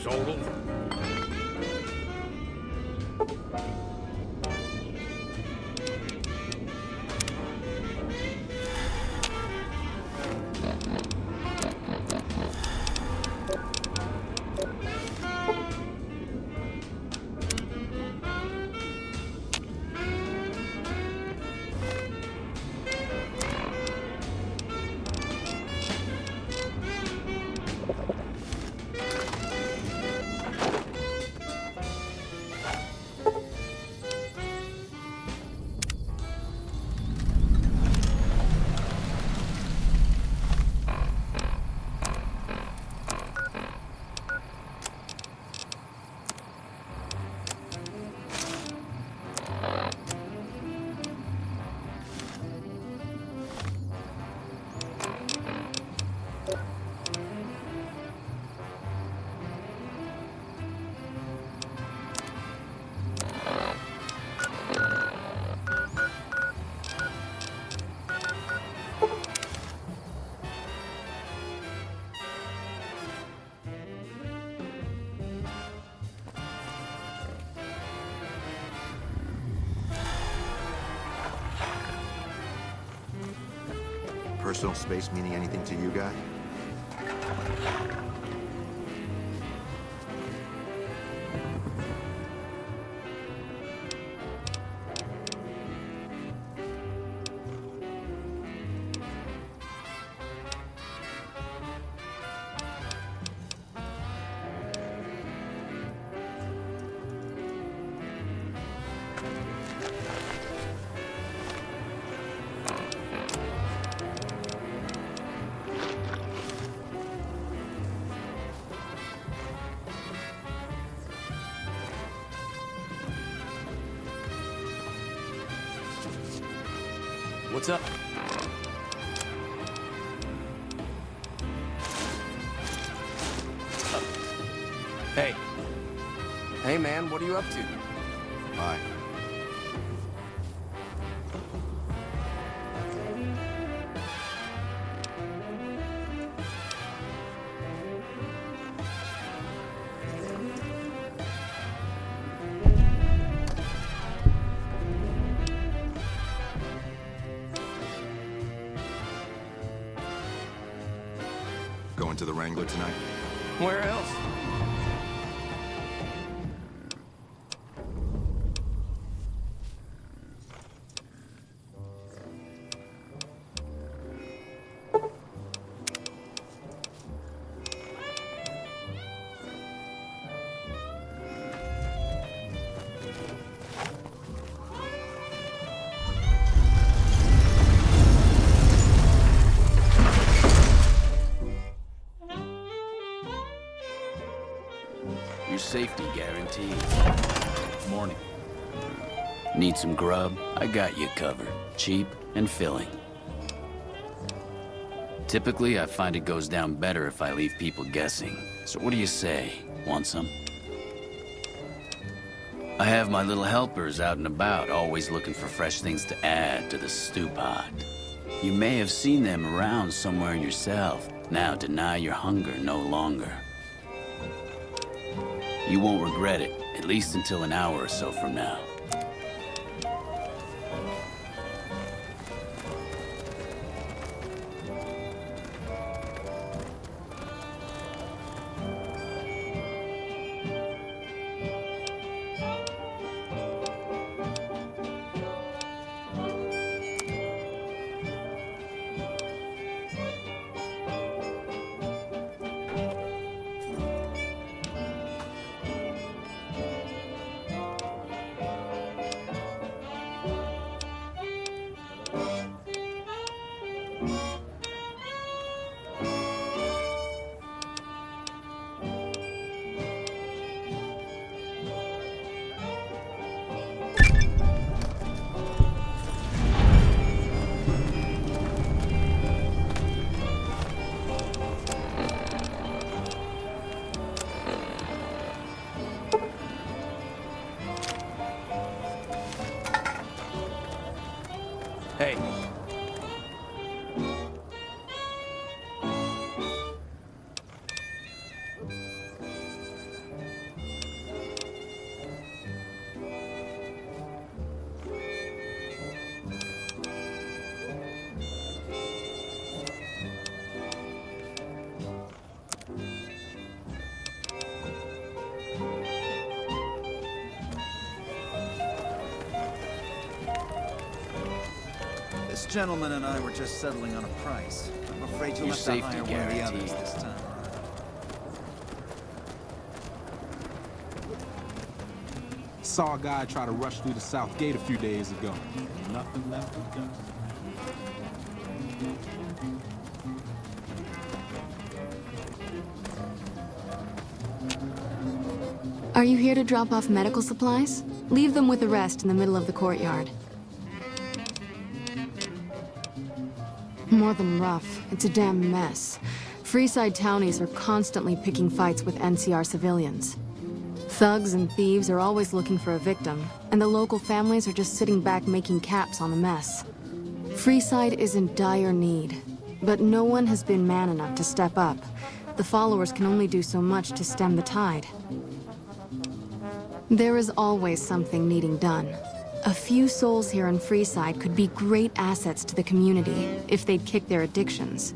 is all over. Personal space meaning anything to you, guy? What's up? Hey. Hey, man, what are you up to? Hi. Going to the Wrangler tonight? Where else? Your safety guaranteed. Morning. Need some grub? I got you covered. Cheap and filling. Typically, I find it goes down better if I leave people guessing. So what do you say? Want some? I have my little helpers out and about, always looking for fresh things to add to the stew pot. You may have seen them around somewhere yourself. Now deny your hunger no longer. You won't regret it, at least until an hour or so from now. This gentleman and I were just settling on a price. I'm afraid you'll Your have to safety hire one of the guaranteed. others this time. Saw a guy try to rush through the south gate a few days ago. Nothing left to do. Are you here to drop off medical supplies? Leave them with the rest in the middle of the courtyard. More than rough, it's a damn mess. Freeside townies are constantly picking fights with NCR civilians. Thugs and thieves are always looking for a victim, and the local families are just sitting back making caps on the mess. Freeside is in dire need, but no one has been man enough to step up. The followers can only do so much to stem the tide. There is always something needing done. A few souls here in Freeside could be great assets to the community if they'd kick their addictions.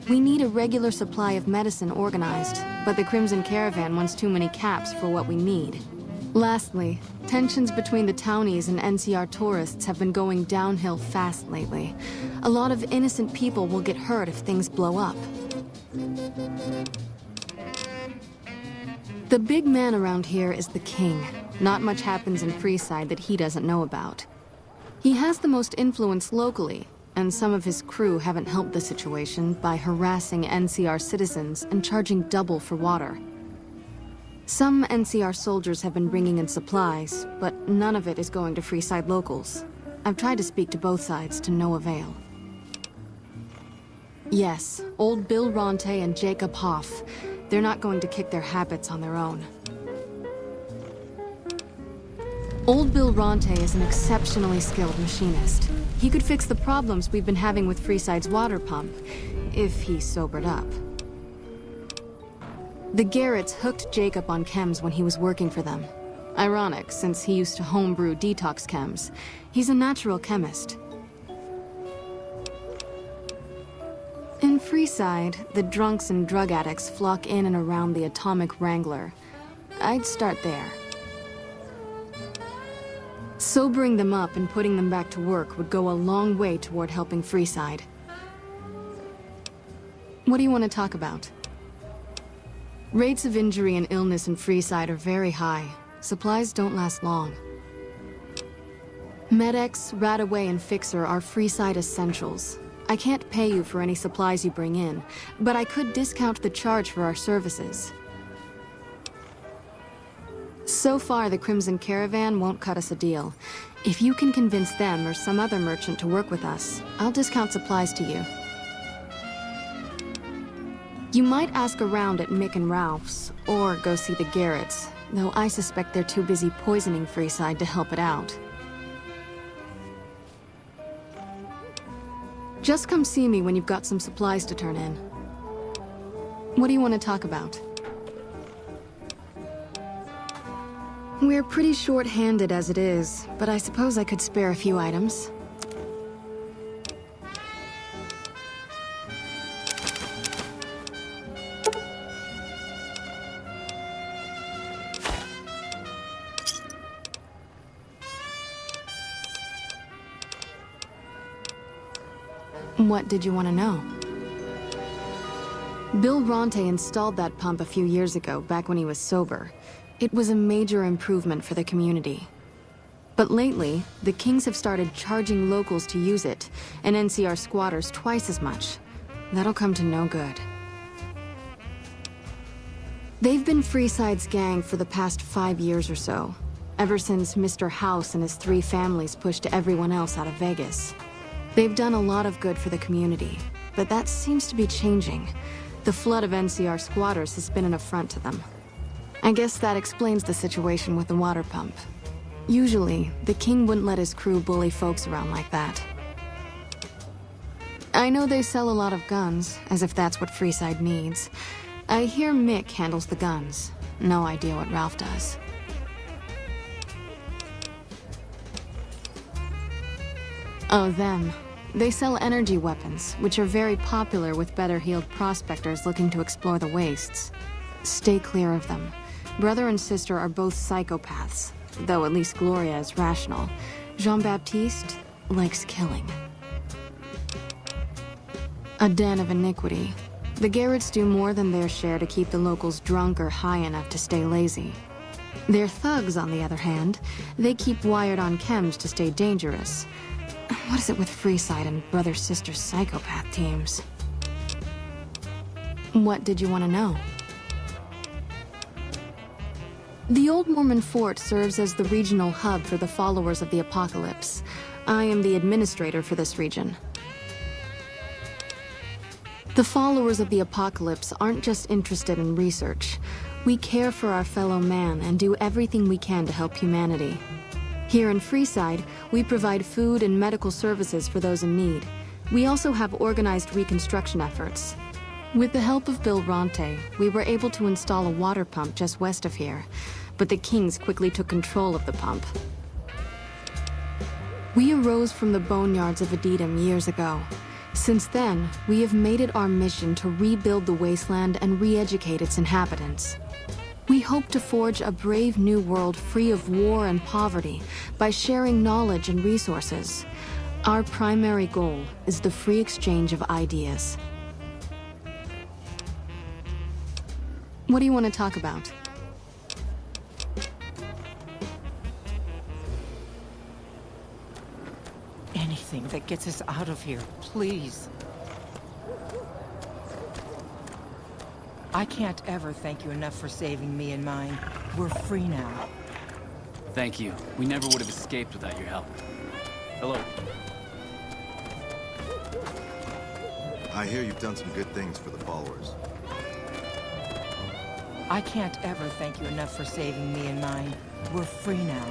We need a regular supply of medicine organized, but the Crimson Caravan wants too many caps for what we need. Lastly, tensions between the townies and NCR tourists have been going downhill fast lately. A lot of innocent people will get hurt if things blow up. The big man around here is the king. Not much happens in Freeside that he doesn't know about. He has the most influence locally, and some of his crew haven't helped the situation by harassing NCR citizens and charging double for water. Some NCR soldiers have been bringing in supplies, but none of it is going to Freeside locals. I've tried to speak to both sides to no avail. Yes, old Bill Ronte and Jacob Hoff. They're not going to kick their habits on their own. Old Bill Ronte is an exceptionally skilled machinist. He could fix the problems we've been having with Freeside's water pump, if he sobered up. The Garretts hooked Jacob on chems when he was working for them. Ironic, since he used to homebrew detox chems. He's a natural chemist. In Freeside, the drunks and drug addicts flock in and around the Atomic Wrangler. I'd start there. Sobering them up and putting them back to work would go a long way toward helping Freeside. What do you want to talk about? Rates of injury and illness in Freeside are very high. Supplies don't last long. Med-X, Radaway, and Fixer are Freeside essentials. I can't pay you for any supplies you bring in, but I could discount the charge for our services. So far, the Crimson Caravan won't cut us a deal. If you can convince them or some other merchant to work with us, I'll discount supplies to you. You might ask around at Mick and Ralph's, or go see the Garretts, though I suspect they're too busy poisoning Freeside to help it out. Just come see me when you've got some supplies to turn in. What do you want to talk about? We're pretty short-handed as it is, but I suppose I could spare a few items. What did you want to know? Bill Ronte installed that pump a few years ago, back when he was sober. It was a major improvement for the community. But lately, the Kings have started charging locals to use it, and NCR squatters twice as much. That'll come to no good. They've been Freeside's gang for the past 5 years or so, ever since Mr. House and his 3 families pushed everyone else out of Vegas. They've done a lot of good for the community, but that seems to be changing. The flood of NCR squatters has been an affront to them. I guess that explains the situation with the water pump. Usually, the king wouldn't let his crew bully folks around like that. I know they sell a lot of guns, as if that's what Freeside needs. I hear Mick handles the guns. No idea what Ralph does. Oh, them. They sell energy weapons, which are very popular with better-heeled prospectors looking to explore the wastes. Stay clear of them. Brother and sister are both psychopaths, though at least Gloria is rational. Jean-Baptiste likes killing. A den of iniquity. The Garretts do more than their share to keep the locals drunk or high enough to stay lazy. Their thugs, on the other hand, they keep wired on chems to stay dangerous. What is it with Freeside and brother-sister psychopath teams? What did you want to know? The Old Mormon Fort serves as the regional hub for the followers of the Apocalypse. I am the administrator for this region. The followers of the Apocalypse aren't just interested in research. We care for our fellow man and do everything we can to help humanity. Here in Freeside, we provide food and medical services for those in need. We also have organized reconstruction efforts. With the help of Bill Ronte, we were able to install a water pump just west of here, but the Kings quickly took control of the pump. We arose from the boneyards of Edidam years ago. Since then, we have made it our mission to rebuild the wasteland and re-educate its inhabitants. We hope to forge a brave new world free of war and poverty by sharing knowledge and resources. Our primary goal is the free exchange of ideas. What do you want to talk about? Anything that gets us out of here, please. I can't ever thank you enough for saving me and mine. We're free now. Thank you. We never would have escaped without your help. Hello. I hear you've done some good things for the followers. I can't ever thank you enough for saving me and mine. We're free now.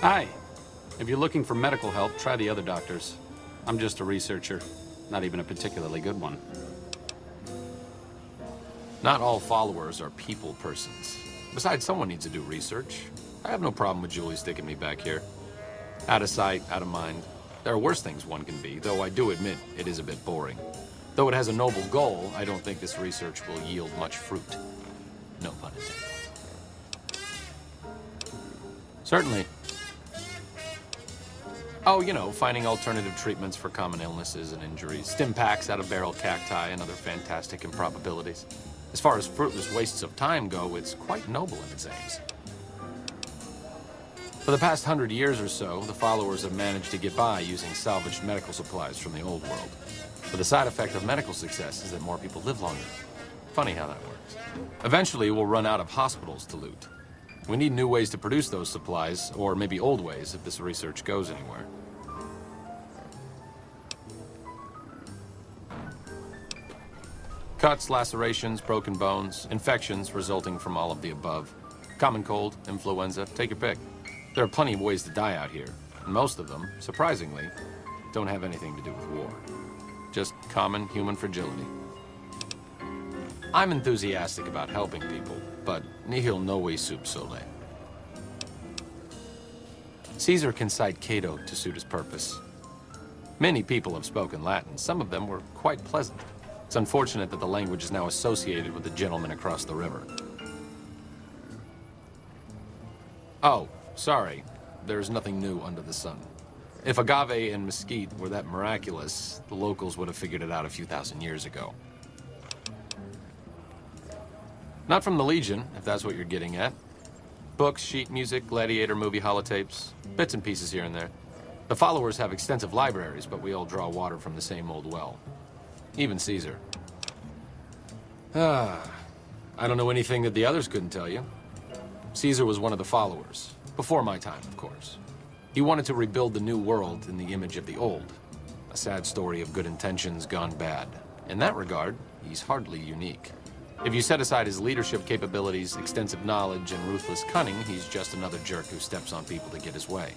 Hi. If you're looking for medical help, try the other doctors. I'm just a researcher, not even a particularly good one. Not all followers are people persons. Besides, someone needs to do research. I have no problem with Julie sticking me back here. Out of sight, out of mind. There are worse things one can be, though I do admit it is a bit boring. Though it has a noble goal, I don't think this research will yield much fruit. No pun intended. Certainly. Oh, you know, finding alternative treatments for common illnesses and injuries, stim packs out of barrel cacti, and other fantastic improbabilities. As far as fruitless wastes of time go, it's quite noble in its aims. For the past 100 years or so, the followers have managed to get by using salvaged medical supplies from the old world. But the side effect of medical success is that more people live longer. Funny how that works. Eventually, we'll run out of hospitals to loot. We need new ways to produce those supplies, or maybe old ways if this research goes anywhere. Cuts, lacerations, broken bones, infections resulting from all of the above. Common cold, influenza, take your pick. There are plenty of ways to die out here, and most of them, surprisingly, don't have anything to do with war. Just common human fragility. I'm enthusiastic about helping people, but nihil novi sub sole. Caesar can cite Cato to suit his purpose. Many people have spoken Latin. Some of them were quite pleasant. It's unfortunate that the language is now associated with the gentleman across the river. Oh, sorry. There's nothing new under the sun. If agave and mesquite were that miraculous, the locals would have figured it out a few thousand years ago. Not from the Legion, if that's what you're getting at. Books, sheet music, gladiator movie holotapes, bits and pieces here and there. The followers have extensive libraries, but we all draw water from the same old well. Even Caesar. I don't know anything that the others couldn't tell you. Caesar was one of the followers. Before my time, of course. He wanted to rebuild the new world in the image of the old. A sad story of good intentions gone bad. In that regard, he's hardly unique. If you set aside his leadership capabilities, extensive knowledge, and ruthless cunning, he's just another jerk who steps on people to get his way.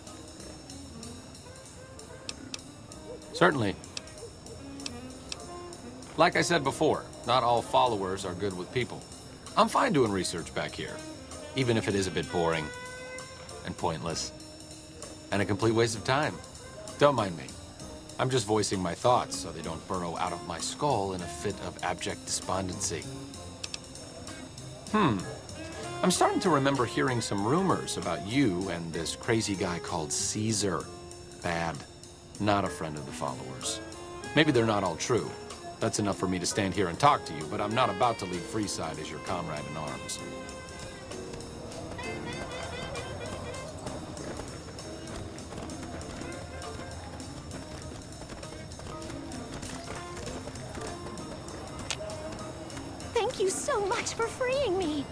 Certainly. Like I said before, not all followers are good with people. I'm fine doing research back here, even if it is a bit boring and pointless and a complete waste of time. Don't mind me. I'm just voicing my thoughts so they don't burrow out of my skull in a fit of abject despondency. I'm starting to remember hearing some rumors about you and this crazy guy called Caesar. Bad. Not a friend of the followers. Maybe they're not all true. That's enough for me to stand here and talk to you, but I'm not about to leave Freeside as your comrade in arms. Thank you so much for freeing me.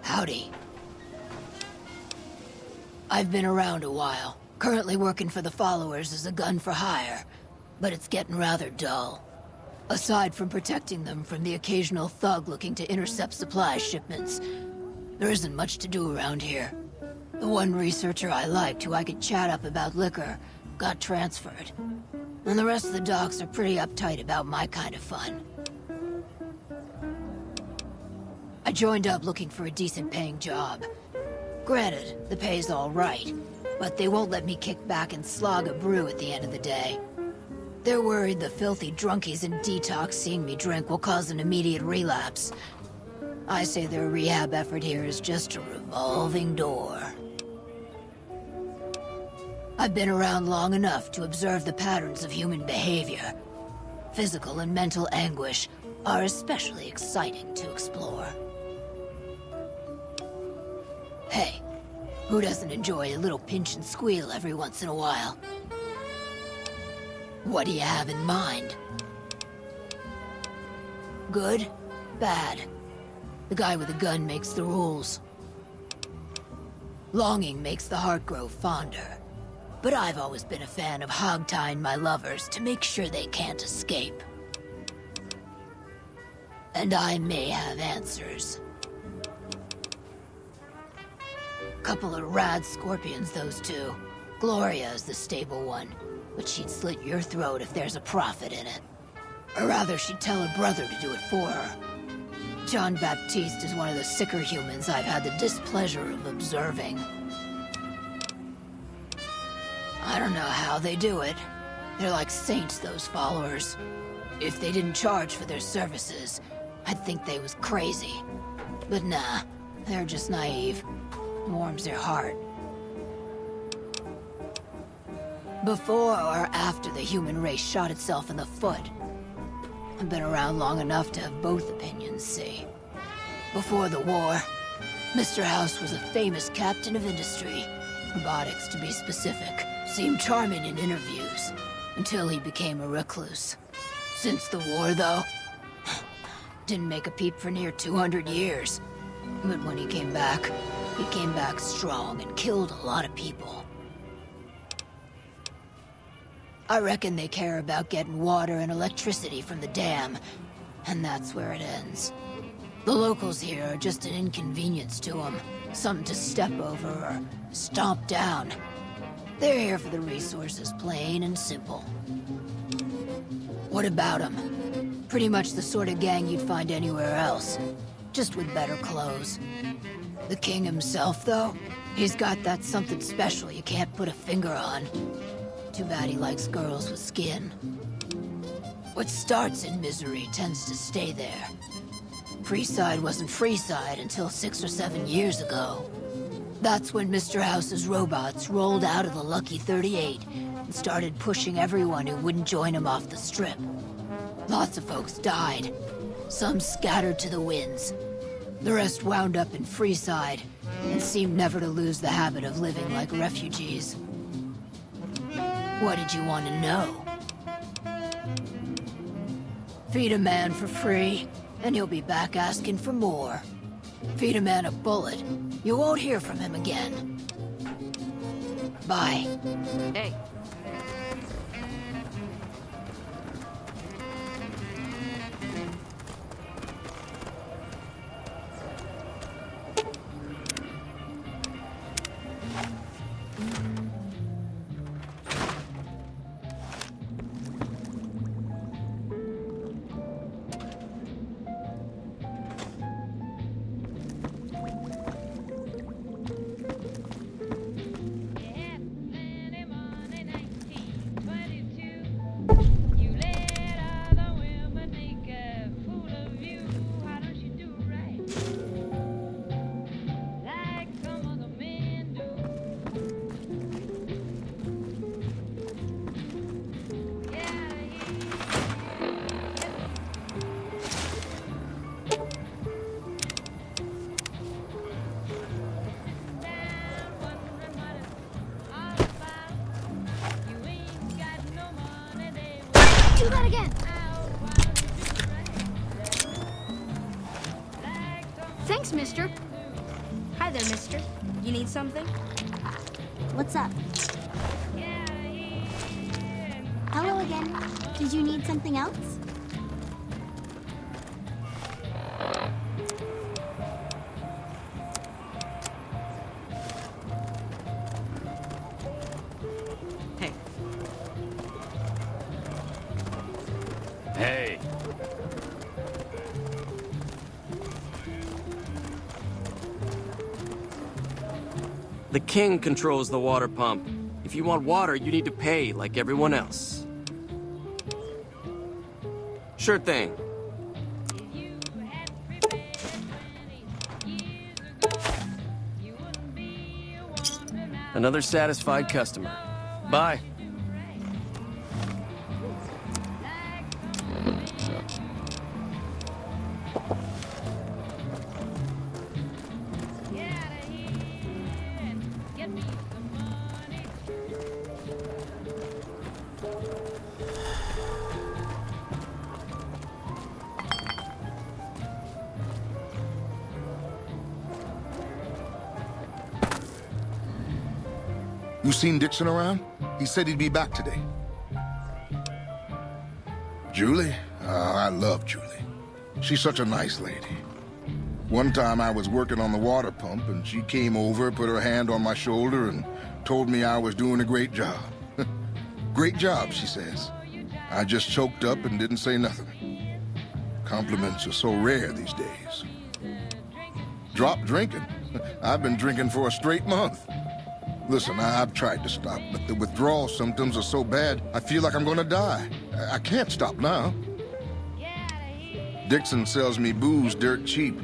Howdy. I've been around a while. Currently working for the followers as a gun for hire, but it's getting rather dull. Aside from protecting them from the occasional thug looking to intercept supply shipments, there isn't much to do around here. The one researcher I liked, who I could chat up about liquor, got transferred. And the rest of the docs are pretty uptight about my kind of fun. I joined up looking for a decent paying job. Granted, the pay's all right, but they won't let me kick back and slog a brew at the end of the day. They're worried the filthy drunkies in detox seeing me drink will cause an immediate relapse. I say their rehab effort here is just a revolving door. I've been around long enough to observe the patterns of human behavior. Physical and mental anguish are especially exciting to explore. Hey, who doesn't enjoy a little pinch and squeal every once in a while? What do you have in mind? Good? Bad? The guy with a gun makes the rules. Longing makes the heart grow fonder. But I've always been a fan of hog-tying my lovers to make sure they can't escape. And I may have answers. Couple of rad scorpions, those two. Gloria is the stable one, but she'd slit your throat if there's a profit in it. Or rather, she'd tell her brother to do it for her. John Baptiste is one of the sicker humans I've had the displeasure of observing. I don't know how they do it. They're like saints, those followers. If they didn't charge for their services, I'd think they was crazy. But nah, they're just naive. Warms their heart. Before or after the human race shot itself in the foot? I've been around long enough to have both opinions, see. Before the war, Mr. House was a famous captain of industry. Robotics, to be specific. Seemed charming in interviews, until he became a recluse. Since the war, though, didn't make a peep for near 200 years. But when he came back strong and killed a lot of people. I reckon they care about getting water and electricity from the dam, and that's where it ends. The locals here are just an inconvenience to them, something to step over or stomp down. They're here for the resources, plain and simple. What about them? Pretty much the sort of gang you'd find anywhere else, just with better clothes. The king himself, though, he's got that something special you can't put a finger on. Too bad he likes girls with skin. What starts in misery tends to stay there. Freeside wasn't Freeside until 6 or 7 years ago. That's when Mr. House's robots rolled out of the Lucky 38 and started pushing everyone who wouldn't join him off the strip. Lots of folks died. Some scattered to the winds. The rest wound up in Freeside and seemed never to lose the habit of living like refugees. What did you want to know? Feed a man for free, and he'll be back asking for more. Feed a man a bullet, you won't hear from him again. Bye. Hey. Do that again! Thanks, mister. Hi there, mister. You need something? What's up? Hello again. Did you need something else? Hey. Hey. The king controls the water pump. If you want water, you need to pay like everyone else. Sure thing. Another satisfied customer. Bye. You seen Dixon around? He said he'd be back today. Julie? I love Julie. She's such a nice lady. One time I was working on the water pump, and she came over, put her hand on my shoulder, and told me I was doing a great job. Great job, she says. I just choked up and didn't say nothing. Compliments are so rare these days. Drop drinking. I've been drinking for a straight month. Listen, I've tried to stop, but the withdrawal symptoms are so bad, I feel like I'm gonna die. I can't stop now. Dixon sells me booze dirt cheap.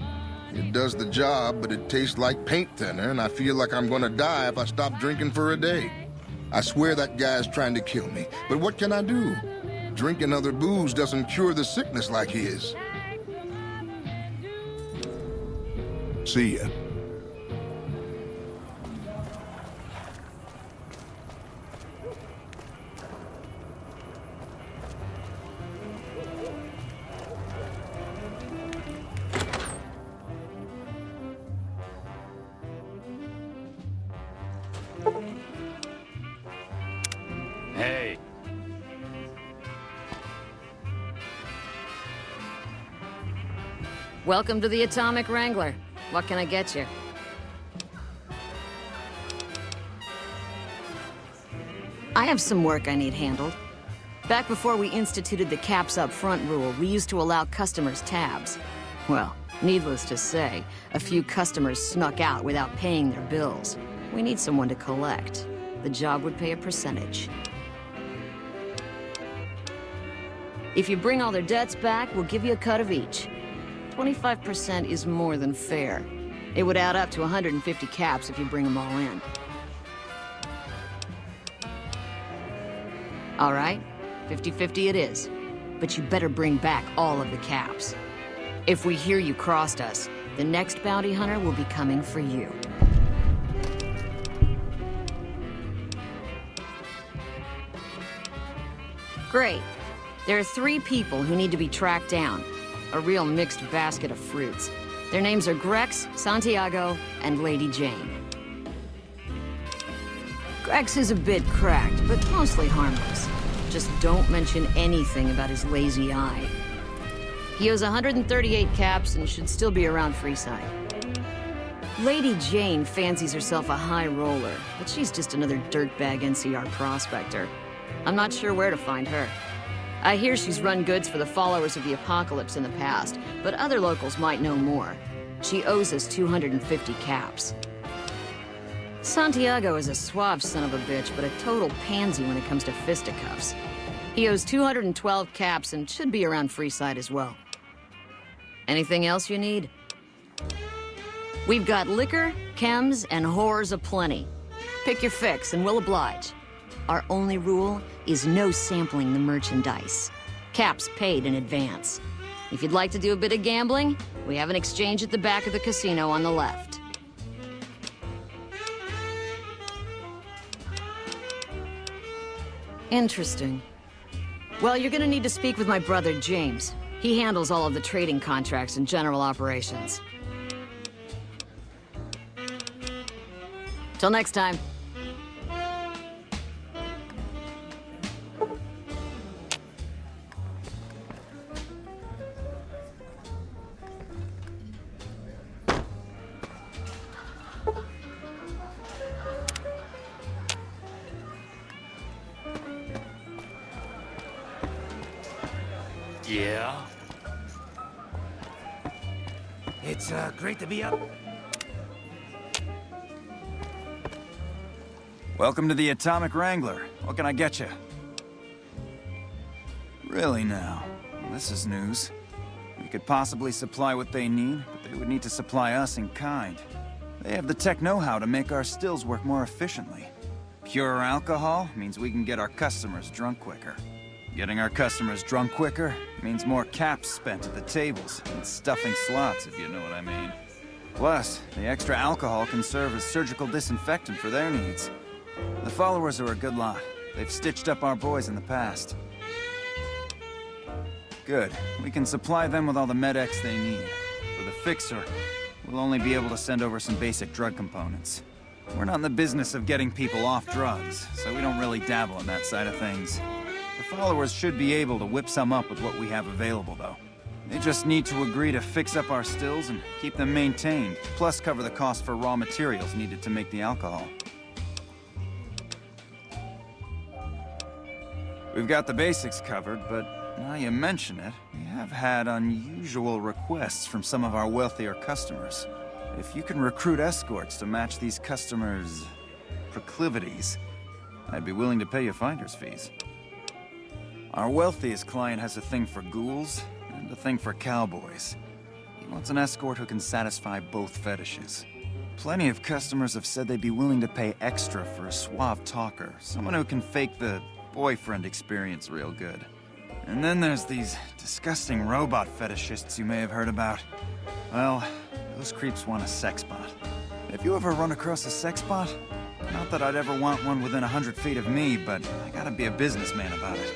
It does the job, but it tastes like paint thinner, and I feel like I'm gonna die if I stop drinking for a day. I swear that guy's trying to kill me, but what can I do? Drinking other booze doesn't cure the sickness like his. See ya. Hey. Welcome to the Atomic Wrangler. What can I get you? I have some work I need handled. Back before we instituted the caps up front rule, we used to allow customers tabs. Well, needless to say, a few customers snuck out without paying their bills. We need someone to collect. The job would pay a percentage. If you bring all their debts back, we'll give you a cut of each. 25% is more than fair. It would add up to 150 caps if you bring them all in. All right, 50-50 it is. But you better bring back all of the caps. If we hear you crossed us, the next bounty hunter will be coming for you. Great. There are 3 people who need to be tracked down. A real mixed basket of fruits. Their names are Grex, Santiago, and Lady Jane. Grex is a bit cracked, but mostly harmless. Just don't mention anything about his lazy eye. He owes 138 caps and should still be around Freeside. Lady Jane fancies herself a high roller, but she's just another dirtbag NCR prospector. I'm not sure where to find her. I hear she's run goods for the followers of the Apocalypse in the past, but other locals might know more. She owes us 250 caps. Santiago is a suave son of a bitch, but a total pansy when it comes to fisticuffs. He owes 212 caps and should be around Freeside as well. Anything else you need? We've got liquor, chems, and whores aplenty. Pick your fix and we'll oblige. Our only rule is no sampling the merchandise. Caps paid in advance. If you'd like to do a bit of gambling, we have an exchange at the back of the casino on the left. Interesting. Well, you're gonna need to speak with my brother, James. He handles all of the trading contracts and general operations. Till next time. Yeah? It's great to be up. Welcome to the Atomic Wrangler. What can I get you? Really now? This is news. We could possibly supply what they need, but they would need to supply us in kind. They have the tech know-how to make our stills work more efficiently. Pure alcohol means we can get our customers drunk quicker. Getting our customers drunk quicker means more caps spent at the tables and stuffing slots, if you know what I mean. Plus, the extra alcohol can serve as surgical disinfectant for their needs. The followers are a good lot. They've stitched up our boys in the past. Good. We can supply them with all the med-X they need. For the fixer, we'll only be able to send over some basic drug components. We're not in the business of getting people off drugs, so we don't really dabble in that side of things. The followers should be able to whip some up with what we have available, though. They just need to agree to fix up our stills and keep them maintained, plus cover the cost for raw materials needed to make the alcohol. We've got the basics covered, but now you mention it, we have had unusual requests from some of our wealthier customers. If you can recruit escorts to match these customers' proclivities, I'd be willing to pay you finder's fees. Our wealthiest client has a thing for ghouls and a thing for cowboys. He wants an escort who can satisfy both fetishes. Plenty of customers have said they'd be willing to pay extra for a suave talker, someone who can fake the boyfriend experience real good. And then there's these disgusting robot fetishists you may have heard about. Well, those creeps want a sex bot. If you ever run across a sex bot, not that I'd ever want one within 100 feet of me, but I gotta be a businessman about it.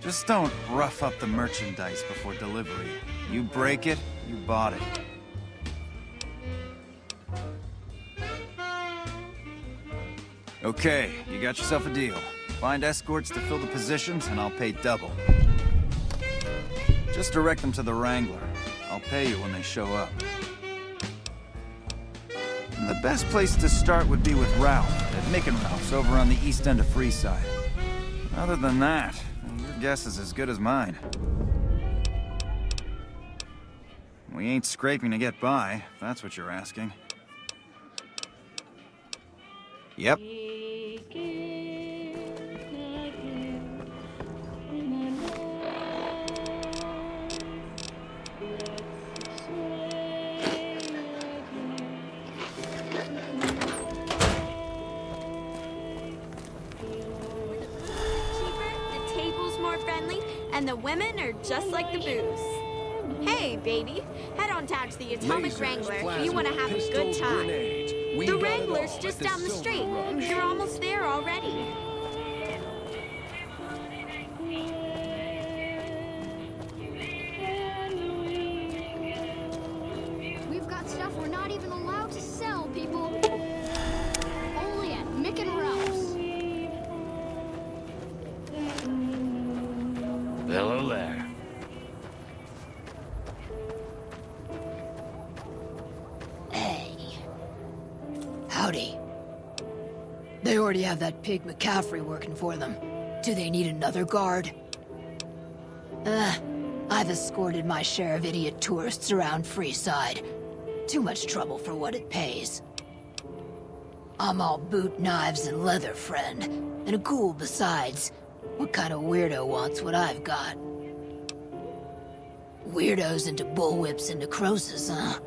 Just don't rough up the merchandise before delivery. You break it, you bought it. Okay, you got yourself a deal. Find escorts to fill the positions, and I'll pay double. Just direct them to the Wrangler. I'll pay you when they show up. And the best place to start would be with Ralph, at Mick and Ralph's over on the east end of Freeside. Other than that, your guess is as good as mine. We ain't scraping to get by, if that's what you're asking. Yep. And the women are just like the booze. Hey, baby, head on down to the Atomic Wrangler if you want to have a good time. The Wrangler's just down the street. You're almost there already. We've got stuff we're not even allowed to sell, people. Only at Mick and Ralph's. Hello there. Hey. Howdy. They already have that pig McCaffrey working for them. Do they need another guard? I've escorted my share of idiot tourists around Freeside. Too much trouble for what it pays. I'm all boot, knives, and leather, friend. And a ghoul besides. What kind of weirdo wants what I've got? Weirdos into bullwhips and necrosis, huh?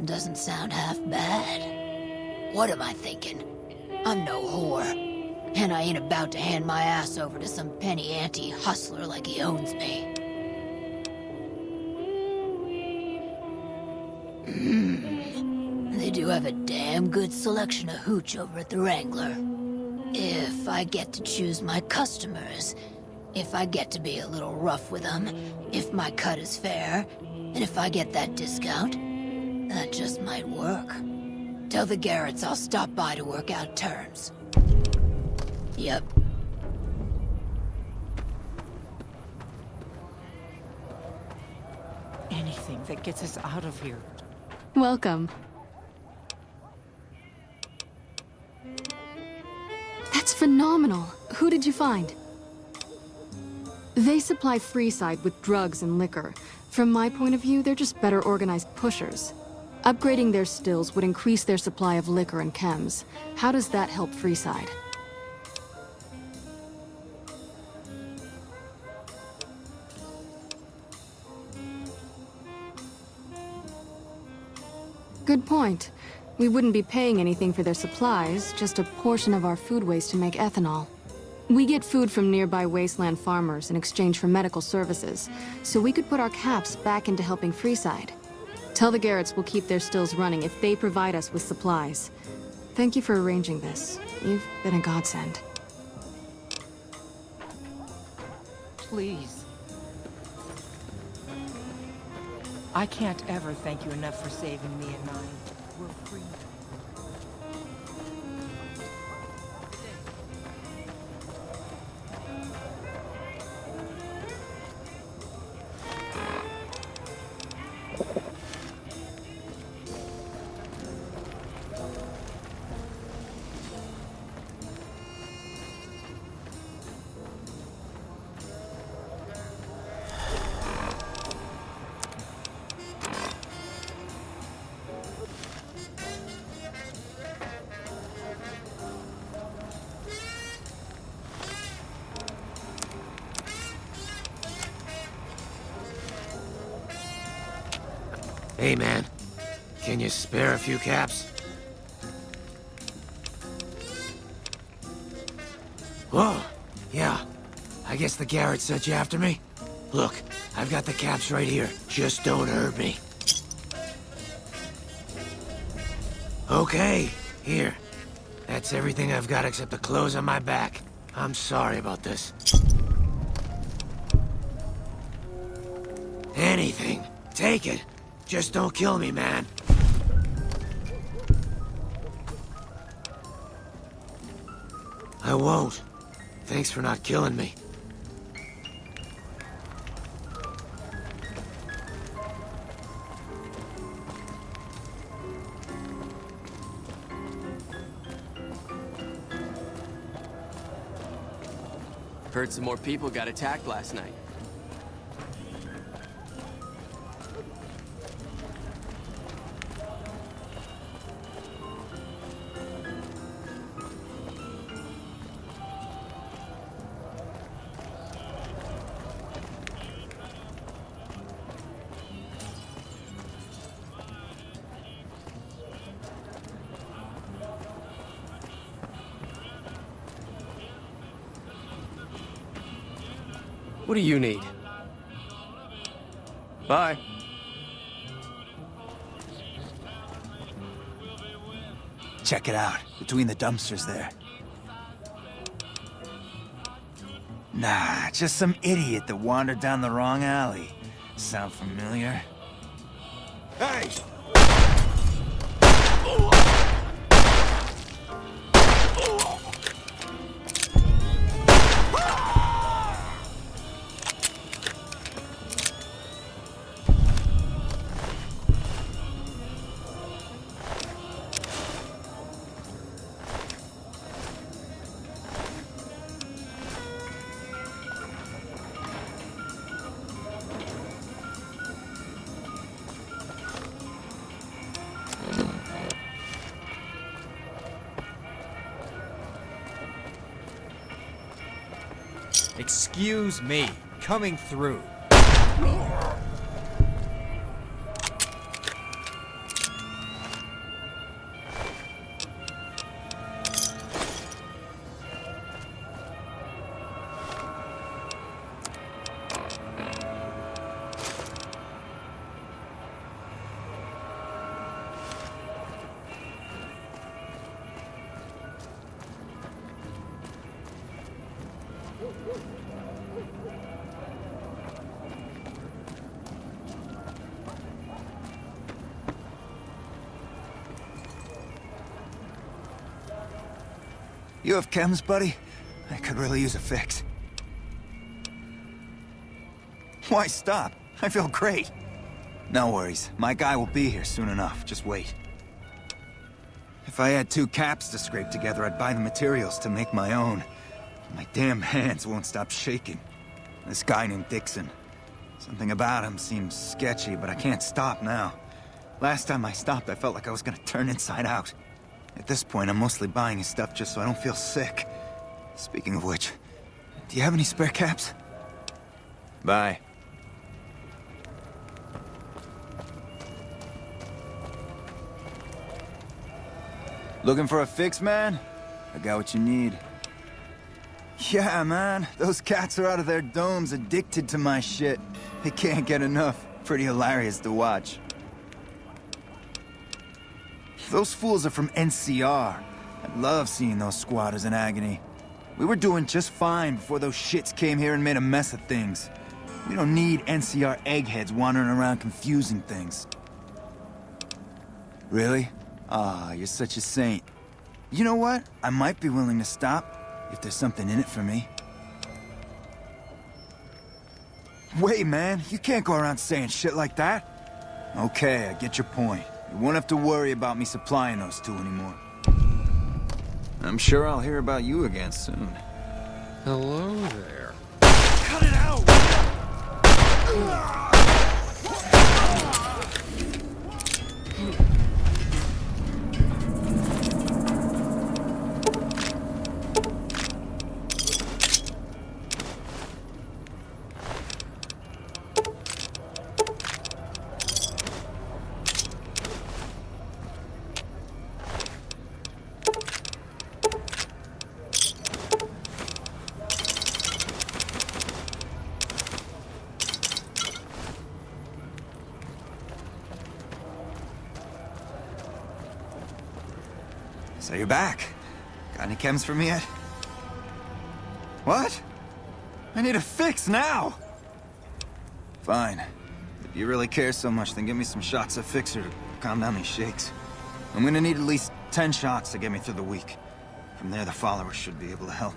Doesn't sound half bad. What am I thinking? I'm no whore. And I ain't about to hand my ass over to some penny-ante hustler like he owns me. They do have a damn good selection of hooch over at the Wrangler. If I get to choose my customers, if I get to be a little rough with them, if my cut is fair, and if I get that discount, that just might work. Tell the Garretts I'll stop by to work out terms. Yep. Anything that gets us out of here. Welcome. That's phenomenal. Who did you find? They supply Freeside with drugs and liquor. From my point of view, they're just better organized pushers. Upgrading their stills would increase their supply of liquor and chems. How does that help Freeside? Good point. We wouldn't be paying anything for their supplies, just a portion of our food waste to make ethanol. We get food from nearby wasteland farmers in exchange for medical services, so we could put our caps back into helping Freeside. Tell the Garretts we'll keep their stills running if they provide us with supplies. Thank you for arranging this. You've been a godsend. Please. I can't ever thank you enough for saving me and mine. We're free. Hey, man. Can you spare a few caps? Whoa. Yeah. I guess the Garrett sent you after me? Look, I've got the caps right here. Just don't hurt me. Okay. Here. That's everything I've got except the clothes on my back. I'm sorry about this. Anything. Take it. Just don't kill me, man. I won't. Thanks for not killing me. Heard some more people got attacked last night. What do you need? Bye. Check it out, between the dumpsters there. Nah, just some idiot that wandered down the wrong alley. Sound familiar? Hey! Excuse me, coming through. You have chems, buddy? I could really use a fix. Why stop? I feel great. No worries. My guy will be here soon enough. Just wait. If I had 2 caps to scrape together, I'd buy the materials to make my own. My damn hands won't stop shaking. This guy named Dixon. Something about him seems sketchy, but I can't stop now. Last time I stopped, I felt like I was gonna turn inside out. At this point, I'm mostly buying his stuff just so I don't feel sick. Speaking of which, do you have any spare caps? Bye. Looking for a fix, man? I got what you need. Yeah, man. Those cats are out of their domes addicted to my shit. They can't get enough. Pretty hilarious to watch. Those fools are from NCR. I love seeing those squatters in agony. We were doing just fine before those shits came here and made a mess of things. We don't need NCR eggheads wandering around confusing things. Really? Ah, you're such a saint. You know what? I might be willing to stop, if there's something in it for me. Wait, man, you can't go around saying shit like that. Okay, I get your point. You won't have to worry about me supplying those two anymore. I'm sure I'll hear about you again soon. Hello there. Cut it out! So you're back. Got any chems for me yet? What? I need a fix now! Fine. If you really care so much, then give me some shots of Fixer to calm down these shakes. I'm gonna need at least 10 shots to get me through the week. From there, the followers should be able to help.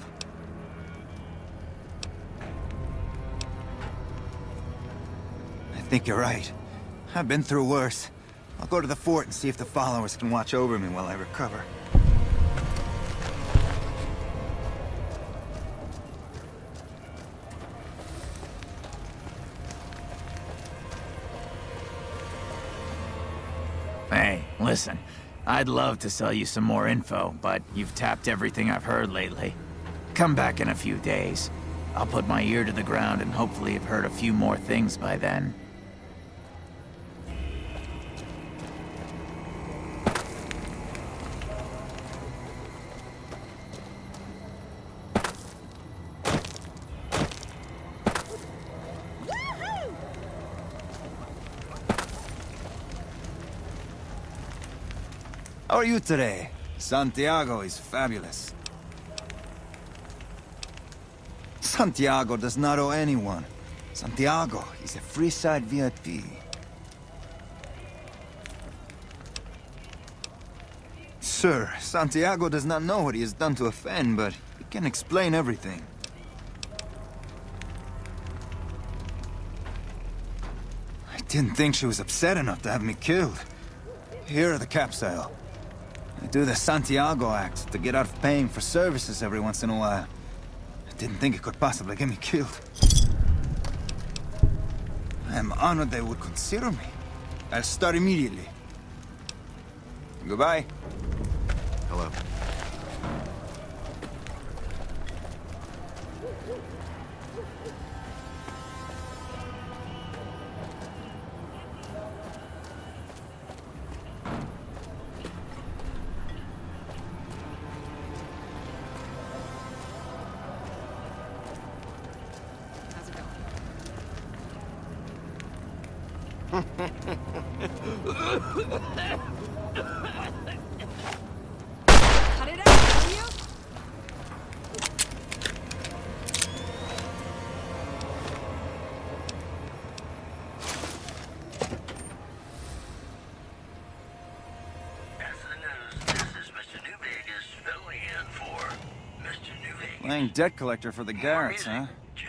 I think you're right. I've been through worse. I'll go to the fort and see if the followers can watch over me while I recover. Hey, listen. I'd love to sell you some more info, but you've tapped everything I've heard lately. Come back in a few days. I'll put my ear to the ground and hopefully have heard a few more things by then. How are you today? Santiago is fabulous. Santiago does not owe anyone. Santiago is a Freeside VIP. Sir, Santiago does not know what he has done to offend, but he can explain everything. I didn't think she was upset enough to have me killed. Here are the capsule. I do the Santiago Act to get out of paying for services every once in a while. I didn't think it could possibly get me killed. I am honored they would consider me. I'll start immediately. Goodbye. Hello. Cut it out, will you? Playing debt collector for the Garretts, huh?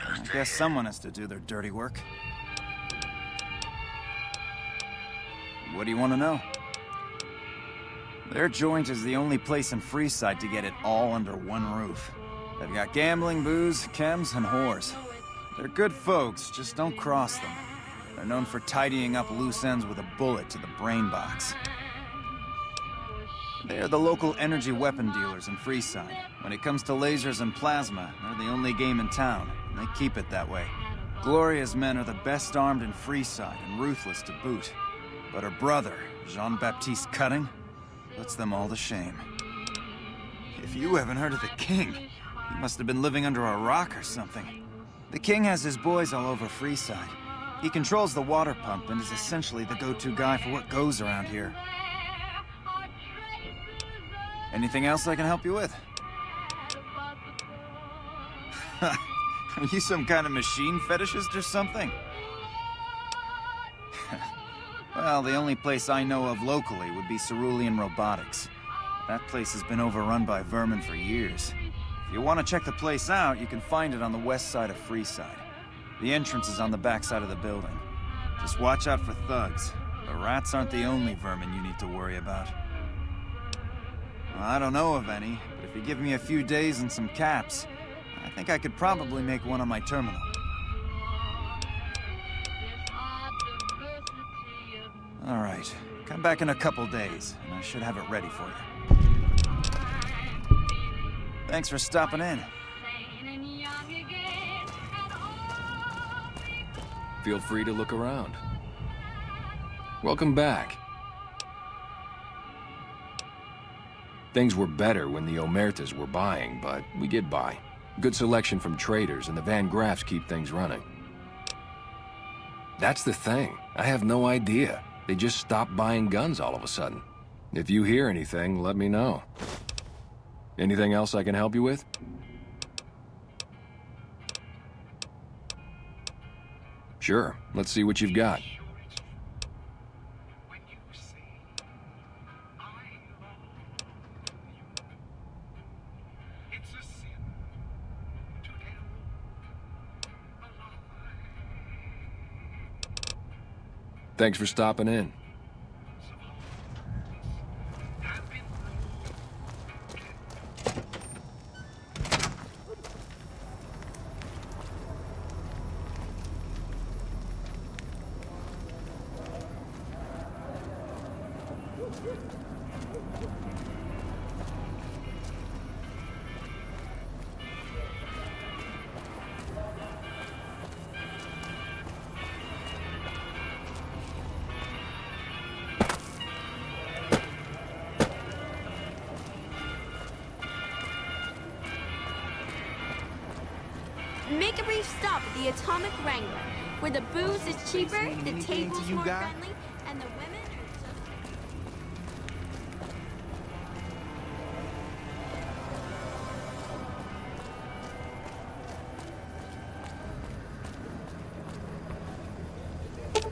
I guess someone has to do their dirty work. What do you want to know? Their joint is the only place in Freeside to get it all under one roof. They've got gambling, booze, chems, and whores. They're good folks, just don't cross them. They're known for tidying up loose ends with a bullet to the brain box. They're the local energy weapon dealers in Freeside. When it comes to lasers and plasma, they're the only game in town, and they keep it that way. Gloria's men are the best armed in Freeside and ruthless to boot. But her brother, Jean-Baptiste Cutting, puts them all to shame. If you haven't heard of the King, you must have been living under a rock or something. The King has his boys all over Freeside. He controls the water pump and is essentially the go-to guy for what goes around here. Anything else I can help you with? Are you some kind of machine fetishist or something? Well, the only place I know of locally would be Cerulean Robotics. That place has been overrun by vermin for years. If you want to check the place out, you can find it on the west side of Freeside. The entrance is on the back side of the building. Just watch out for thugs. The rats aren't the only vermin you need to worry about. Well, I don't know of any, but if you give me a few days and some caps, I think I could probably make one on my terminal. All right, come back in a couple days, and I should have it ready for you. Thanks for stopping in. Feel free to look around. Welcome back. Things were better when the Omertas were buying, but we get by. Good selection from traders, and the Van Graffs keep things running. That's the thing. I have no idea. They just stopped buying guns all of a sudden. If you hear anything, let me know. Anything else I can help you with? Sure. Let's see what you've got. Thanks for stopping in. Make a brief stop at the Atomic Wrangler, where the booze is cheaper, the tables more friendly, and the women are just...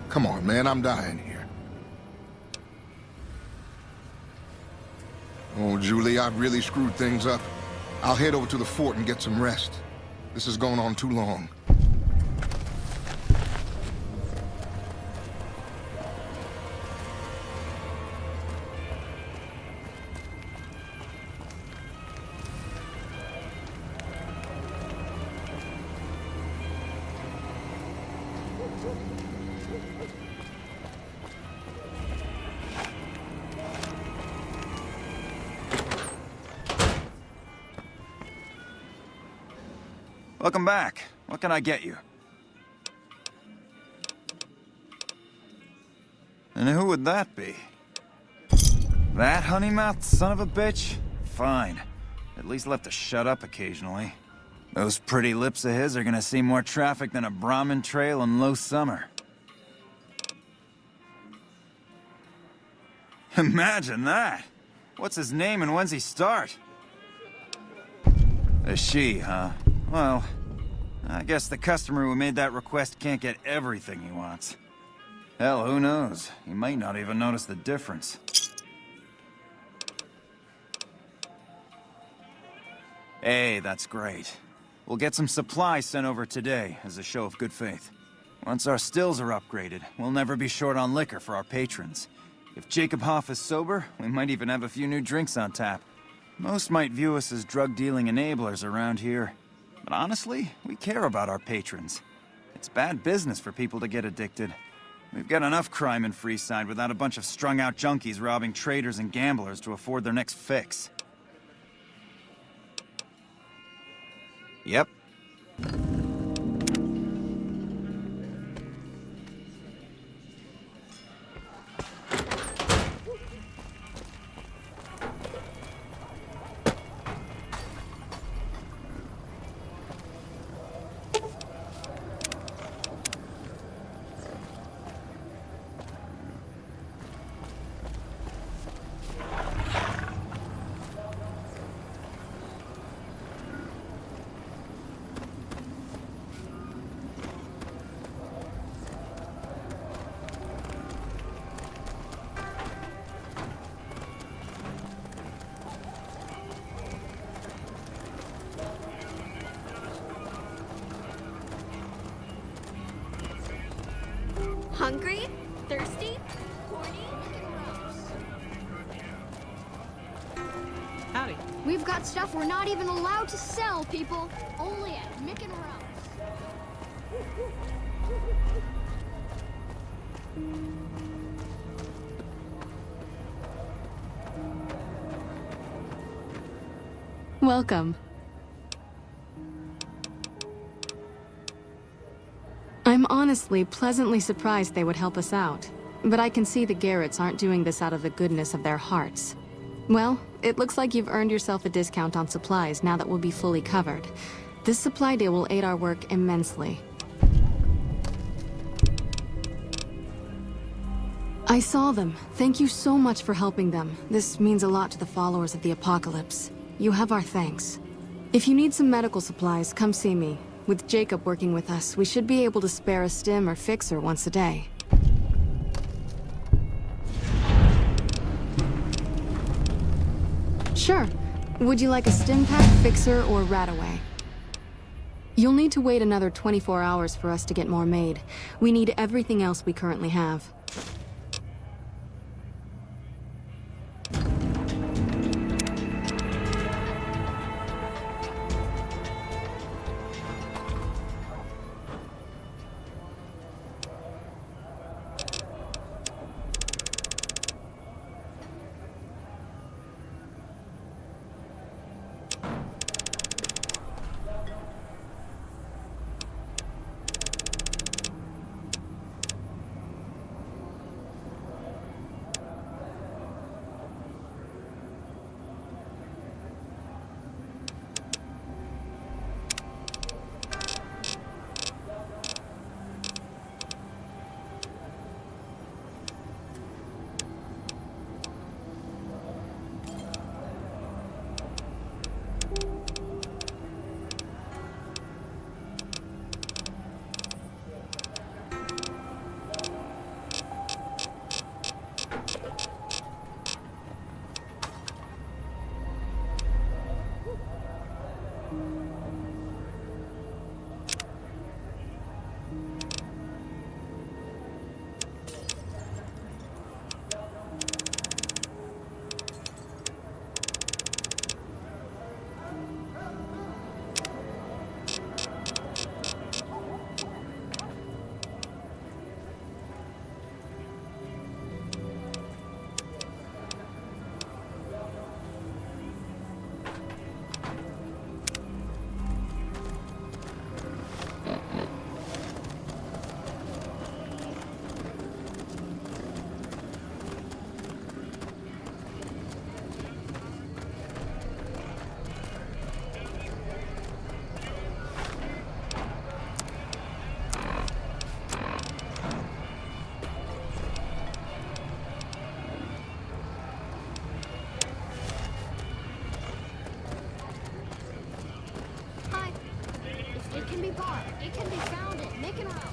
Come on, man, I'm dying here. Oh, Julie, I've really screwed things up. I'll head over to the fort and get some rest. This has gone on too long. Welcome back. What can I get you? And who would that be? That honey-mouthed son of a bitch? Fine. At least left to shut up occasionally. Those pretty lips of his are gonna see more traffic than a Brahmin trail in low summer. Imagine that! What's his name and when's he start? A she, huh? Well, I guess the customer who made that request can't get everything he wants. Hell, who knows? He might not even notice the difference. Hey, that's great. We'll get some supplies sent over today as a show of good faith. Once our stills are upgraded, we'll never be short on liquor for our patrons. If Jacob Hoff is sober, we might even have a few new drinks on tap. Most might view us as drug-dealing enablers around here. But honestly, we care about our patrons. It's bad business for people to get addicted. We've got enough crime in Freeside without a bunch of strung-out junkies robbing traders and gamblers to afford their next fix. Yep. Hungry? Thirsty? Horny? Howdy. We've got stuff we're not even allowed to sell, people. Only at Mick and Rose. Welcome. I'm honestly pleasantly surprised they would help us out. But I can see the Garretts aren't doing this out of the goodness of their hearts. Well, it looks like you've earned yourself a discount on supplies now that we'll be fully covered. This supply deal will aid our work immensely. I saw them. Thank you so much for helping them. This means a lot to the followers of the Apocalypse. You have our thanks. If you need some medical supplies, come see me. With Jacob working with us, we should be able to spare a stim or fixer once a day. Sure. Would you like a stim pack, fixer, or Rataway? You'll need to wait another 24 hours for us to get more made. We need everything else we currently have. It can be bought. It can be found at Mick and Rose.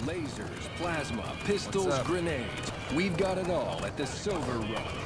Lasers, plasma, pistols, grenades. We've got it all at the Silver Rush.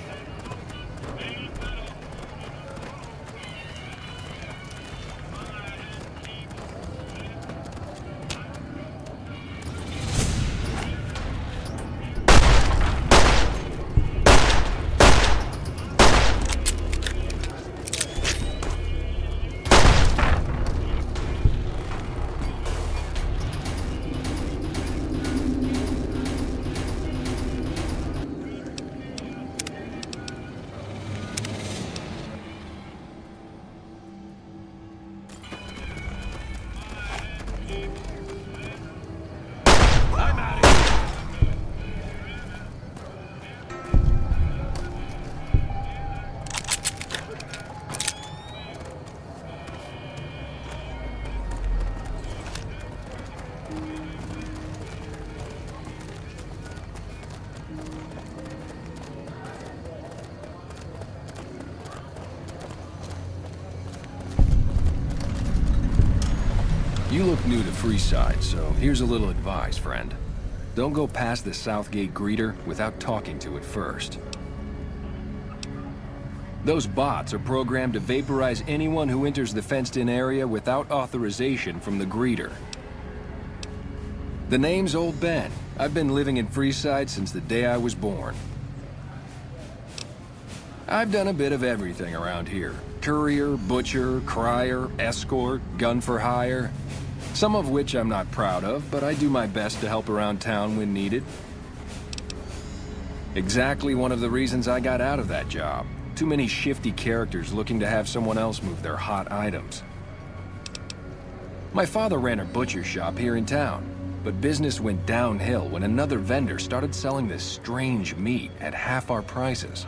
You look new to Freeside, so here's a little advice, friend. Don't go past the Southgate greeter without talking to it first. Those bots are programmed to vaporize anyone who enters the fenced-in area without authorization from the greeter. The name's Old Ben. I've been living in Freeside since the day I was born. I've done a bit of everything around here. Courier, butcher, crier, escort, gun for hire. Some of which I'm not proud of, but I do my best to help around town when needed. Exactly one of the reasons I got out of that job. Too many shifty characters looking to have someone else move their hot items. My father ran a butcher shop here in town, but business went downhill when another vendor started selling this strange meat at half our prices.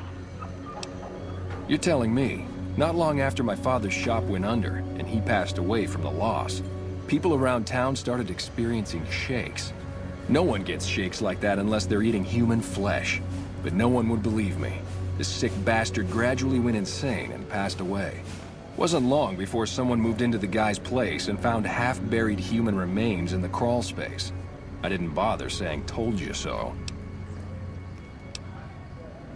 You're telling me, not long after my father's shop went under and he passed away from the loss, people around town started experiencing shakes. No one gets shakes like that unless they're eating human flesh, but no one would believe me. The sick bastard gradually went insane and passed away. Wasn't long before someone moved into the guy's place and found half-buried human remains in the crawl space. I didn't bother saying "told you so."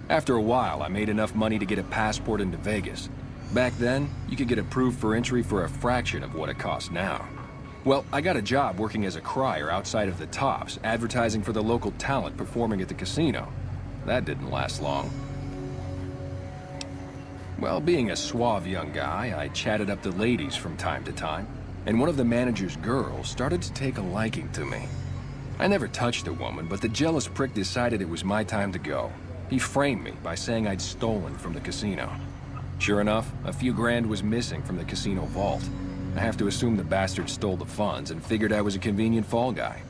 After a while, I made enough money to get a passport into Vegas. Back then, you could get approved for entry for a fraction of what it costs now. Well, I got a job working as a crier outside of the Tops, advertising for the local talent performing at the casino. That didn't last long. Well, being a suave young guy, I chatted up the ladies from time to time, and one of the manager's girls started to take a liking to me. I never touched a woman, but the jealous prick decided it was my time to go. He framed me by saying I'd stolen from the casino. Sure enough, a few grand was missing from the casino vault. I have to assume the bastard stole the funds and figured I was a convenient fall guy.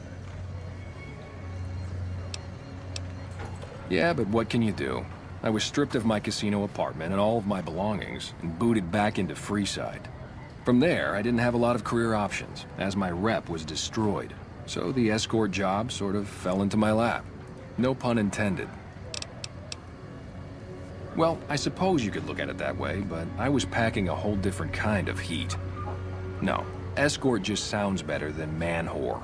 Yeah, but what can you do? I was stripped of my casino apartment and all of my belongings and booted back into Freeside. From there, I didn't have a lot of career options, as my rep was destroyed. So the escort job sort of fell into my lap. No pun intended. Well, I suppose you could look at it that way, but I was packing a whole different kind of heat. No, escort just sounds better than man-whore.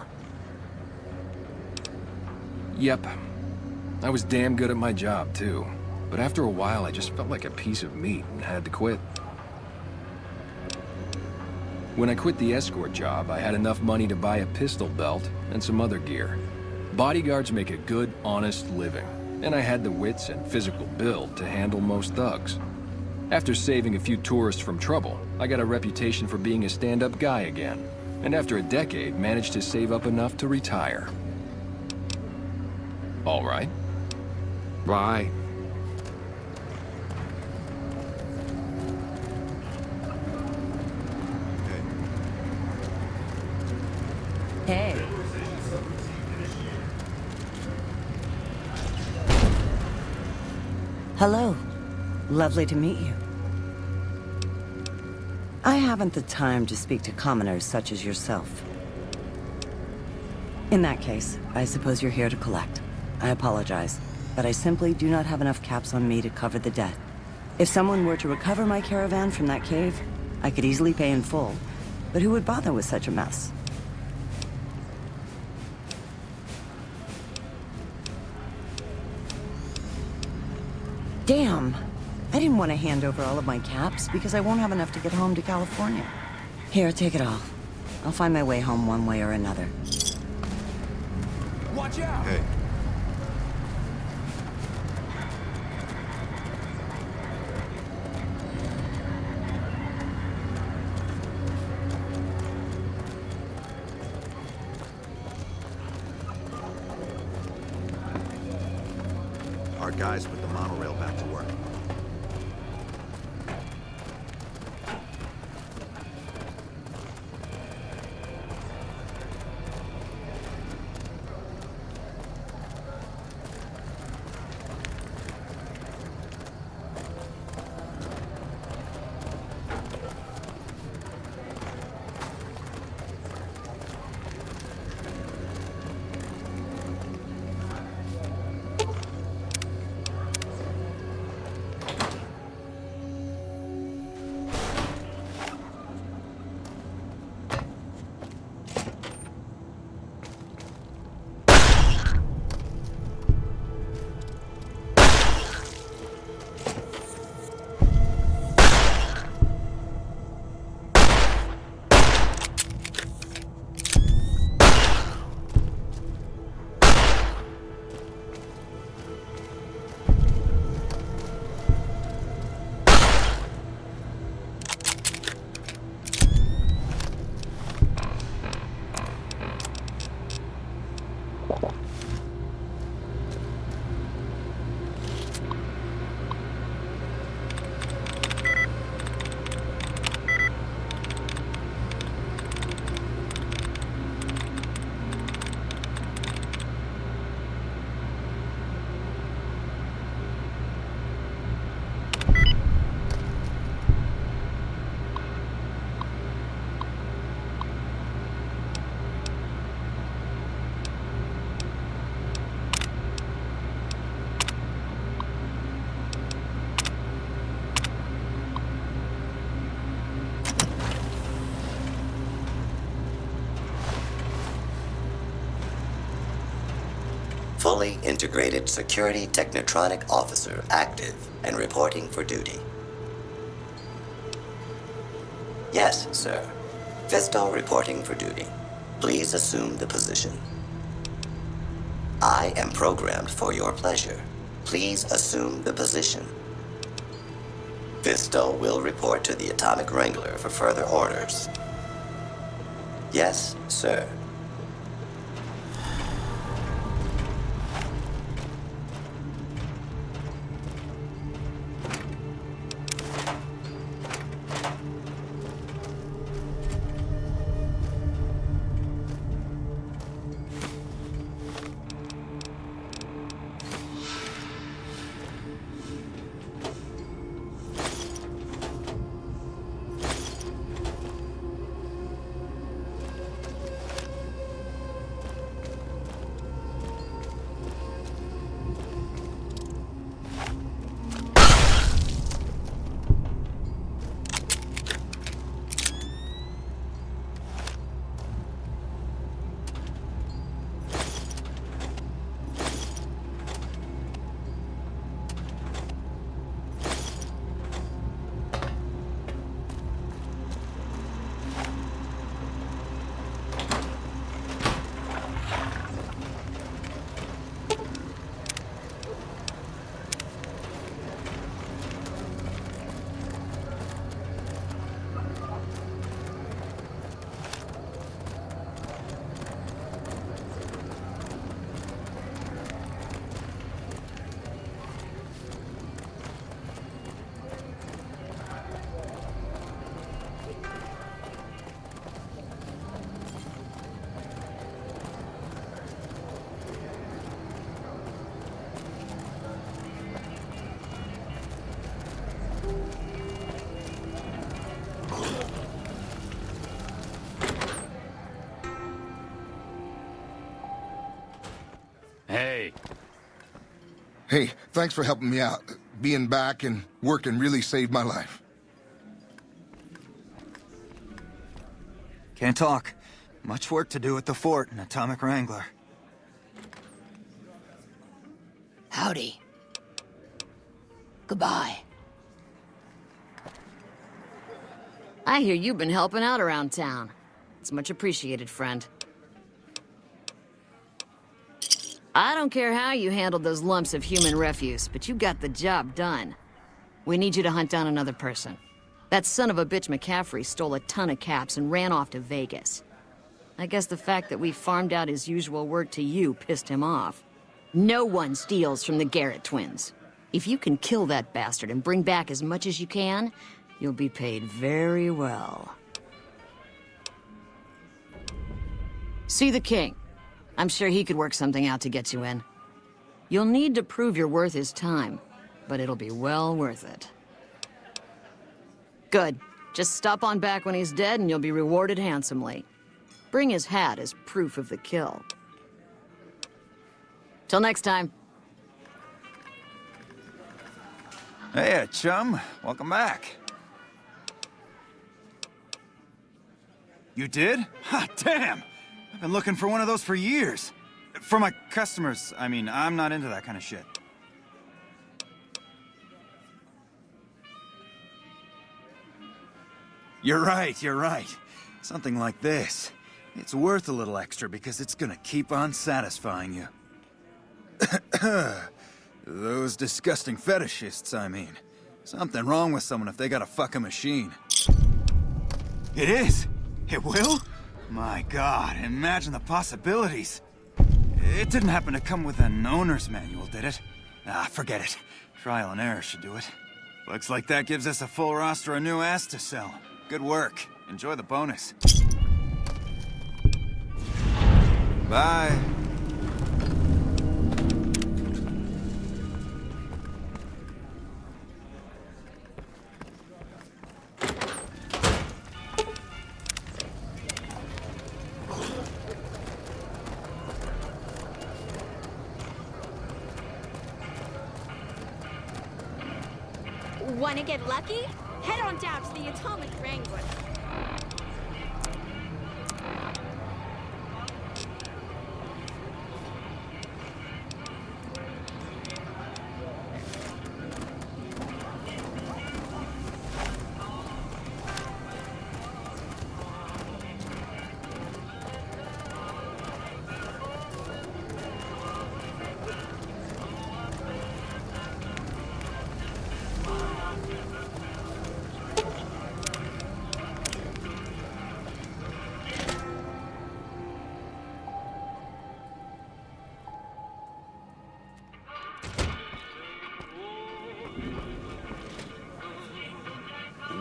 Yep, I was damn good at my job, too. But after a while, I just felt like a piece of meat and had to quit. When I quit the escort job, I had enough money to buy a pistol belt and some other gear. Bodyguards make a good, honest living, and I had the wits and physical build to handle most thugs. After saving a few tourists from trouble, I got a reputation for being a stand-up guy again, and after a decade, managed to save up enough to retire. All right. Bye. Hey. Hello. Lovely to meet you. I haven't the time to speak to commoners such as yourself. In that case, I suppose you're here to collect. I apologize, but I simply do not have enough caps on me to cover the debt. If someone were to recover my caravan from that cave, I could easily pay in full, but who would bother with such a mess? Damn! I didn't want to hand over all of my caps because I won't have enough to get home to California. Here, take it all. I'll find my way home one way or another. Watch out! Hey. Our guys put the monorail back to work. fully integrated security technotronic officer active and reporting for duty. Yes, sir. Fisto reporting for duty. Please assume the position. I am programmed for your pleasure. Please assume the position. Fisto will report to the Atomic Wrangler for further orders. Yes, sir. Hey. Hey, thanks for helping me out. Being back and working really saved my life. Can't talk. Much work to do at the fort and Atomic Wrangler. Howdy. Goodbye. I hear you've been helping out around town. It's much appreciated, friend. I don't care how you handled those lumps of human refuse, but you got the job done. We need you to hunt down another person. That son of a bitch McCaffrey stole a ton of caps and ran off to Vegas. I guess the fact that we farmed out his usual work to you pissed him off. No one steals from the Garrett twins. If you can kill that bastard and bring back as much as you can, you'll be paid very well. See the king. I'm sure he could work something out to get you in. You'll need to prove you're worth his time, but it'll be well worth it. Good. Just stop on back when he's dead and you'll be rewarded handsomely. Bring his hat as proof of the kill. Till next time. Hey, chum. Welcome back. You did? Ha, damn! I've been looking for one of those for years. For my customers, I mean, I'm not into that kind of shit. You're right, you're right. Something like this. It's worth a little extra because it's gonna keep on satisfying you. Those disgusting fetishists, I mean. Something wrong with someone if they got a fucking machine. It is! It will? My God, imagine the possibilities. It didn't happen to come with an owner's manual, did it? Ah, forget it. Trial and error should do it. Looks like that gives us a full roster of new ass to sell. Good work. Enjoy the bonus. Bye. Wanna get lucky? Head on down to the Atomic Wrangler.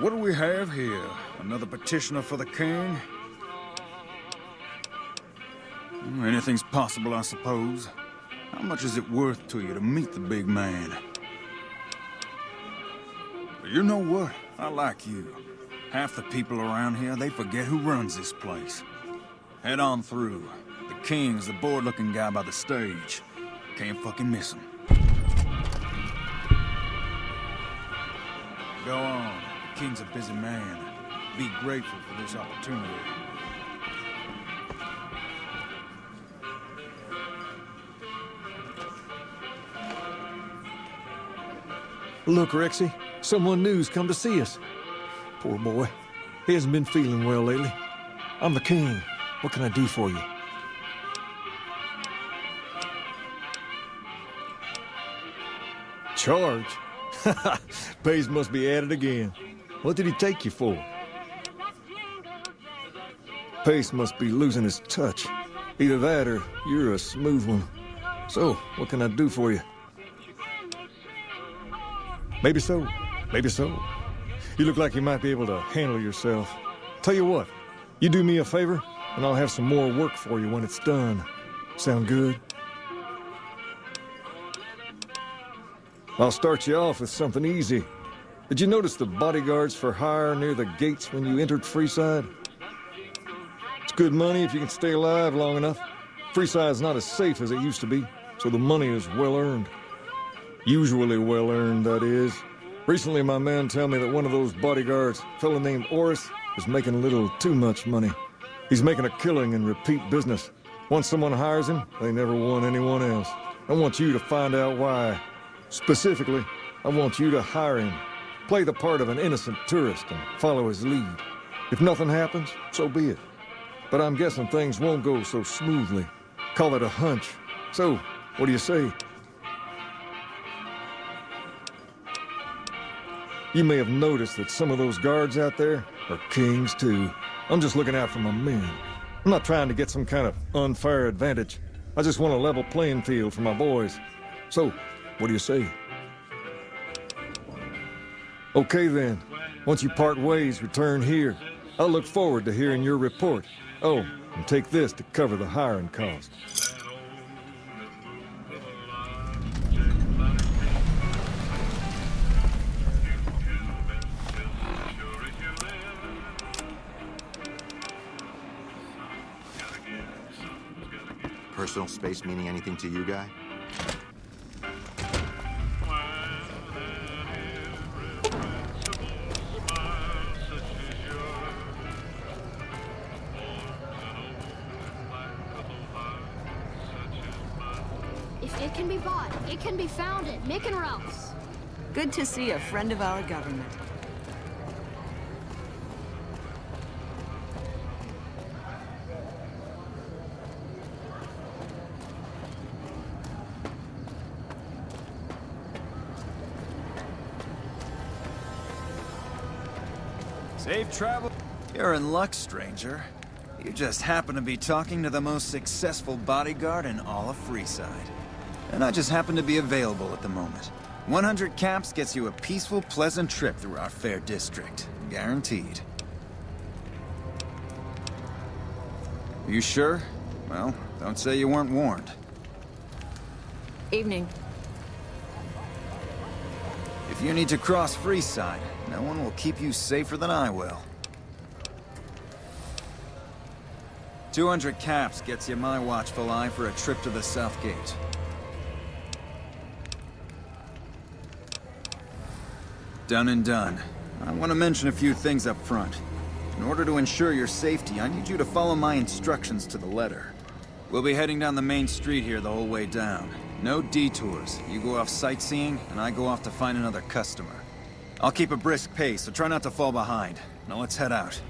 what do we have here? Another petitioner for the king? Anything's possible, I suppose. How much is it worth to you to meet the big man? But you know what? I like you. Half the people around here, they forget who runs this place. Head on through. The king's the bored-looking guy by the stage. Can't fucking miss him. Go on. The king's a busy man. Be grateful for this opportunity. Look, Rexy, someone new's come to see us. Poor boy. He hasn't been feeling well lately. I'm the king. What can I do for you? Charge? Pays must be at it again. What did he take you for? Pace must be losing his touch. Either that or you're a smooth one. So, what can I do for you? Maybe so. Maybe so. You look like you might be able to handle yourself. Tell you what, you do me a favor, and I'll have some more work for you when it's done. Sound good? I'll start you off with something easy. Did you notice the bodyguards for hire near the gates when you entered Freeside? It's good money if you can stay alive long enough. Freeside's not as safe as it used to be, so the money is well earned. Usually well earned, that is. Recently, my man told me that one of those bodyguards, a fellow named Oris, is making a little too much money. He's making a killing in repeat business. Once someone hires him, they never want anyone else. I want you to find out why. Specifically, I want you to hire him. Play the part of an innocent tourist and follow his lead. If nothing happens, so be it. But I'm guessing things won't go so smoothly. Call it a hunch. So, what do you say? You may have noticed that some of those guards out there are kings, too. I'm just looking out for my men. I'm not trying to get some kind of unfair advantage. I just want a level playing field for my boys. So, what do you say? Okay, then. Once you part ways, return here. I'll look forward to hearing your report. Oh, and take this to cover the hiring cost. Personal space meaning anything to you, guy? If it can be bought, it can be founded. Mick and Ralph's. Good to see a friend of our government. Safe travel. You're in luck, stranger. You just happen to be talking to the most successful bodyguard in all of Freeside. And I just happen to be available at the moment. 100 caps gets you a peaceful, pleasant trip through our fair district. Guaranteed. You sure? Well, don't say you weren't warned. Evening. If you need to cross Freeside, no one will keep you safer than I will. 200 caps gets you my watchful eye for a trip to the South Gate. Done and done. I want to mention a few things up front. In order to ensure your safety, I need you to follow my instructions to the letter. We'll be heading down the main street here the whole way down. No detours. You go off sightseeing, and I go off to find another customer. I'll keep a brisk pace, so try not to fall behind. Now let's head out.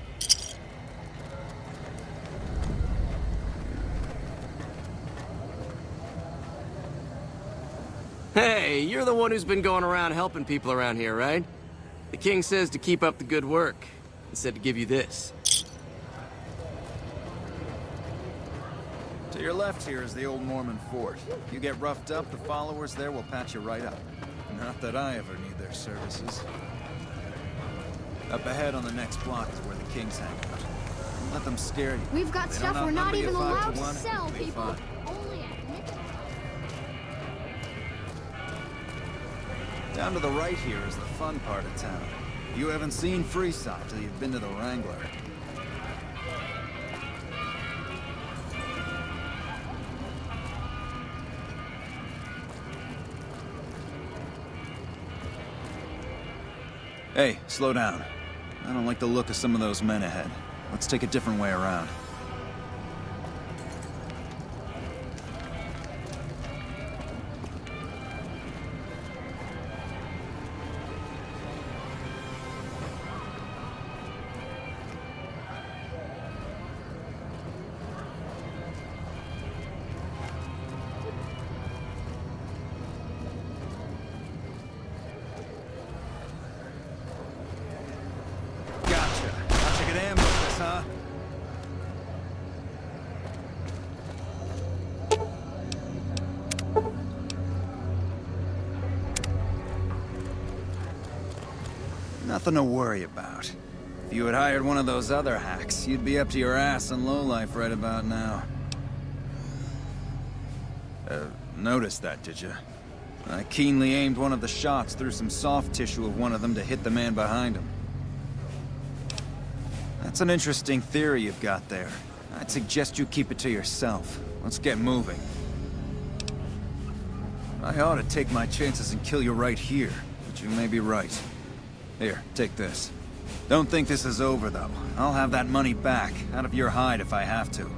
Hey, you're the one who's been going around helping people around here, right? The king says to keep up the good work. He said to give you this. To your left here is the old Mormon fort. If you get roughed up, the followers there will patch you right up. Not that I ever need their services. Up ahead on the next block is where the Kings hang out. Don't let them scare you. We've got They stuff don't we're not outnumber you even 5 allowed to to 1, sell, it'll be people. fine. Only at Mickey. Down to the right here is the fun part of town. You haven't seen Freeside till you've been to the Wrangler. Hey, slow down. I don't like the look of some of those men ahead. Let's take a different way around. Huh? Nothing to worry about. If you had hired one of those other hacks, you'd be up to your ass in lowlife right about now. Noticed that, did you? I keenly aimed one of the shots through some soft tissue of one of them to hit the man behind him. That's an interesting theory you've got there. I'd suggest you keep it to yourself. Let's get moving. I ought to take my chances and kill you right here, but you may be right. Here, take this. Don't think this is over, though. I'll have that money back, out of your hide if I have to.